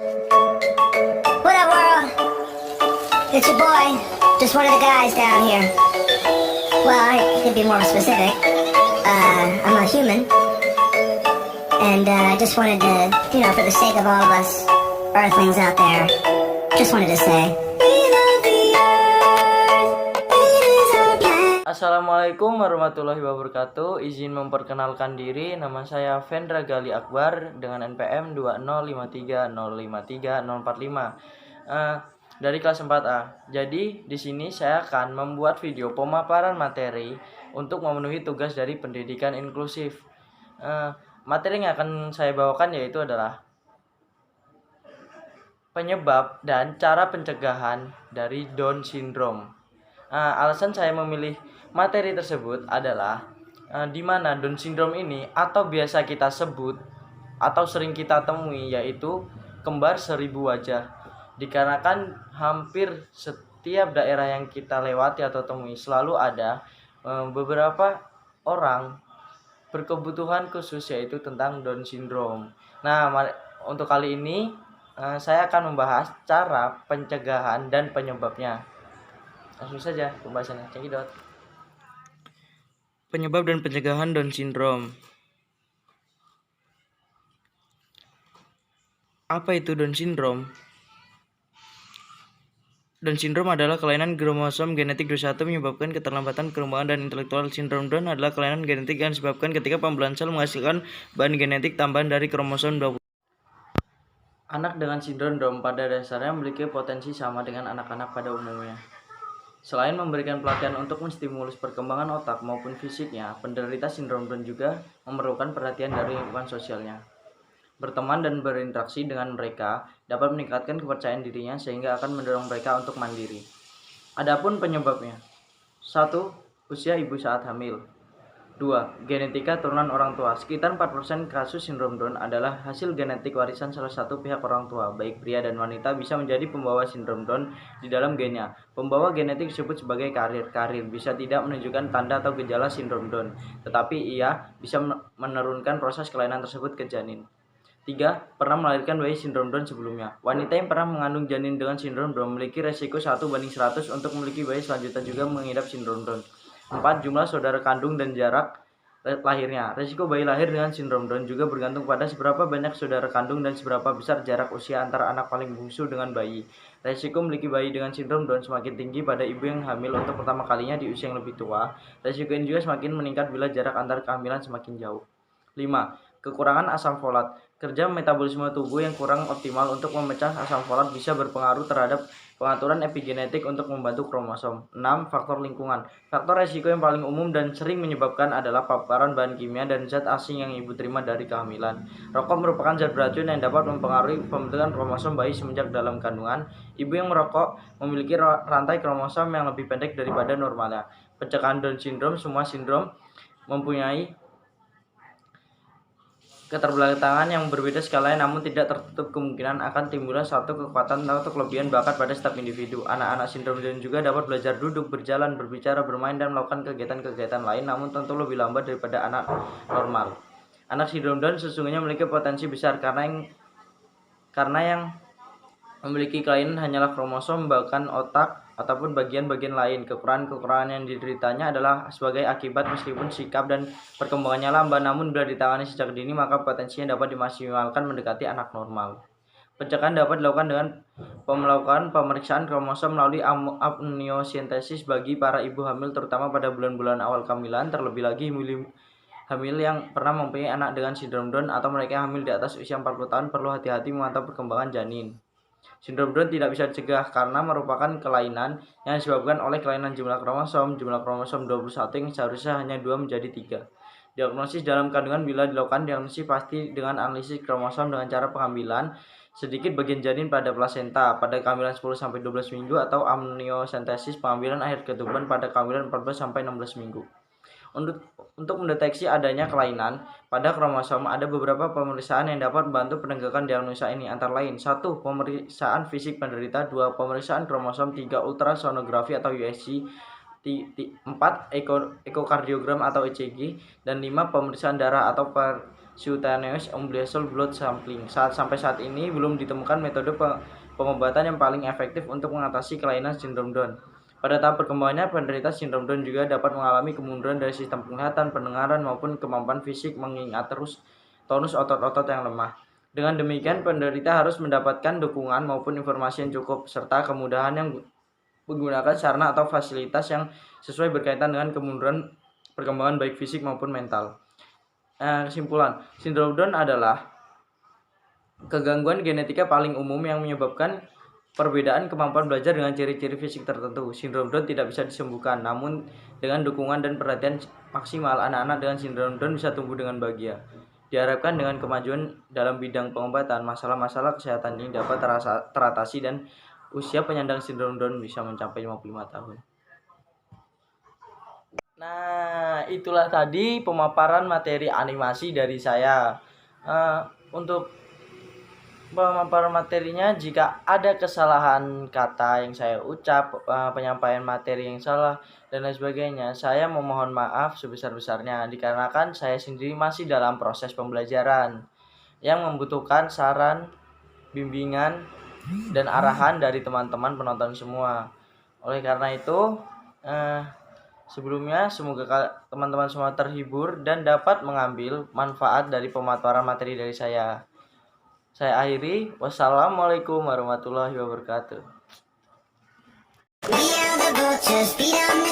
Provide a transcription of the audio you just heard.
What up, world? It's your boy, just one of the guys down here. Well, I could be more specific. I'm a human, and I just wanted to, for the sake of all of us Earthlings out there, just wanted to say, we love the Earth. It is our planet. Assalamualaikum warahmatullahi wabarakatuh. Izin memperkenalkan diri, nama saya Vendra Gali Akbar dengan NPM 20530530045 dari kelas 4A. Jadi di sini saya akan membuat video pemaparan materi untuk memenuhi tugas dari pendidikan inklusif. Materi yang akan saya bawakan yaitu adalah penyebab dan cara pencegahan dari Down syndrome. Alasan saya memilih materi tersebut adalah di mana Down syndrome ini atau biasa kita sebut atau sering kita temui yaitu kembar seribu wajah. Dikarenakan hampir setiap daerah yang kita lewati atau temui selalu ada beberapa orang berkebutuhan khusus yaitu tentang Down syndrome. Nah, untuk kali ini saya akan membahas cara pencegahan dan penyebabnya. Langsung saja pembahasannya. Cekidot. Penyebab dan pencegahan Down syndrome. Apa itu Down syndrome? Down syndrome adalah kelainan kromosom genetik 21 menyebabkan keterlambatan perkembangan dan intelektual. Sindrom Down adalah kelainan genetik yang disebabkan ketika pembelahan sel menghasilkan bahan genetik tambahan dari kromosom 20. Anak dengan sindrom Down pada dasarnya memiliki potensi sama dengan anak-anak pada umumnya. Selain memberikan pelatihan untuk menstimulus perkembangan otak maupun fisiknya, penderita sindrom Down juga memerlukan perhatian dari lingkungan sosialnya. Berteman dan berinteraksi dengan mereka dapat meningkatkan kepercayaan dirinya sehingga akan mendorong mereka untuk mandiri. Adapun penyebabnya: 1. Usia ibu saat hamil. 2. Genetika turunan orang tua. Sekitar 4% kasus sindrom Down adalah hasil genetik warisan salah satu pihak orang tua. Baik pria dan wanita bisa menjadi pembawa sindrom Down di dalam gennya. Pembawa genetik disebut sebagai karir. Karir bisa tidak menunjukkan tanda atau gejala sindrom Down, tetapi ia bisa menurunkan proses kelainan tersebut ke janin. 3. Pernah melahirkan bayi sindrom Down sebelumnya. Wanita yang pernah mengandung janin dengan sindrom Down memiliki resiko 1:100 untuk memiliki bayi selanjutnya juga mengidap sindrom Down. 4. Jumlah saudara kandung dan jarak lahirnya. Risiko bayi lahir dengan sindrom Down juga bergantung pada seberapa banyak saudara kandung dan seberapa besar jarak usia antara anak paling bungsu dengan bayi. Risiko memiliki bayi dengan sindrom Down semakin tinggi pada ibu yang hamil untuk pertama kalinya di usia yang lebih tua. Risiko ini juga semakin meningkat bila jarak antar kehamilan semakin jauh. 5. Kekurangan asam folat. Kerja metabolisme tubuh yang kurang optimal untuk memecah asam folat bisa berpengaruh terhadap pengaturan epigenetik untuk membantu kromosom. 6. Faktor lingkungan. Faktor resiko yang paling umum dan sering menyebabkan adalah paparan bahan kimia dan zat asing yang ibu terima dari kehamilan. Rokok merupakan zat beracun yang dapat mempengaruhi pembentukan kromosom bayi semenjak dalam kandungan. Ibu yang merokok memiliki rantai kromosom yang lebih pendek daripada normalnya. Pencegahan Down syndrome. Semua sindrom mempunyai keterbelakangan yang berbeda skalanya, namun tidak tertutup kemungkinan akan timbulnya satu kekuatan atau kelebihan bakat pada setiap individu. Anak-anak sindrom Down juga dapat belajar duduk, berjalan, berbicara, bermain, dan melakukan kegiatan-kegiatan lain, namun tentu lebih lambat daripada anak normal. Anak sindrom Down sesungguhnya memiliki potensi besar karena yang memiliki kelainan hanyalah kromosom, bahkan otak ataupun bagian-bagian lain. Kekurangan yang dideritanya adalah sebagai akibat meskipun sikap dan perkembangannya lambat, namun bila ditangani sejak dini maka potensinya dapat dimaksimalkan mendekati anak normal. Pencegahan dapat dilakukan dengan melakukan pemeriksaan kromosom melalui amniocentesis bagi para ibu hamil terutama pada bulan-bulan awal kehamilan, terlebih lagi hamil yang pernah mempunyai anak dengan sindrom Down atau mereka yang hamil di atas usia 40 tahun perlu hati-hati memantau perkembangan janin. Sindrom Down tidak bisa dicegah karena merupakan kelainan yang disebabkan oleh kelainan jumlah kromosom 21 yang seharusnya hanya 2 menjadi 3. Diagnosis dalam kandungan bila dilakukan diagnosis pasti dengan analisis kromosom dengan cara pengambilan sedikit bagian janin pada plasenta pada kehamilan 10-12 minggu atau amniocentesis pengambilan akhir ketuban pada kehamilan 14-16 minggu. Untuk mendeteksi adanya kelainan pada kromosom, ada beberapa pemeriksaan yang dapat membantu penegakan diagnosa ini, antara lain 1. Pemeriksaan fisik penderita, 2. Pemeriksaan kromosom, 3. Ultrasonografi atau USG, 4. Ekokardiogram atau ECG, dan 5. Pemeriksaan darah atau cutaneous umbilical blood sampling. Sampai saat ini belum ditemukan metode pengobatan yang paling efektif untuk mengatasi kelainan sindrom Down. Pada tahap perkembangannya, penderita sindrom Down juga dapat mengalami kemunduran dari sistem penglihatan, pendengaran, maupun kemampuan fisik mengingat tonus otot-otot yang lemah. Dengan demikian, penderita harus mendapatkan dukungan maupun informasi yang cukup, serta kemudahan yang menggunakan sarana atau fasilitas yang sesuai berkaitan dengan kemunduran perkembangan baik fisik maupun mental. Kesimpulan, sindrom Down adalah kegangguan genetika paling umum yang menyebabkan perbedaan kemampuan belajar dengan ciri-ciri fisik tertentu. Sindrom Down tidak bisa disembuhkan, namun dengan dukungan dan perhatian maksimal, anak-anak dengan sindrom Down bisa tumbuh dengan bahagia. Diharapkan dengan kemajuan dalam bidang pengobatan, masalah-masalah kesehatan ini dapat teratasi dan usia penyandang sindrom Down bisa mencapai 55 tahun. Nah, itulah tadi pemaparan materi animasi dari saya. Untuk pemaparan materinya, jika ada kesalahan kata yang saya ucap, penyampaian materi yang salah, dan lain sebagainya, saya memohon maaf sebesar-besarnya, dikarenakan saya sendiri masih dalam proses pembelajaran yang membutuhkan saran, bimbingan, dan arahan dari teman-teman penonton semua. Oleh karena itu, sebelumnya semoga teman-teman semua terhibur dan dapat mengambil manfaat dari pemaparan materi dari saya. Saya akhiri. Wassalamualaikum warahmatullahi wabarakatuh. We are the vultures, beat 'em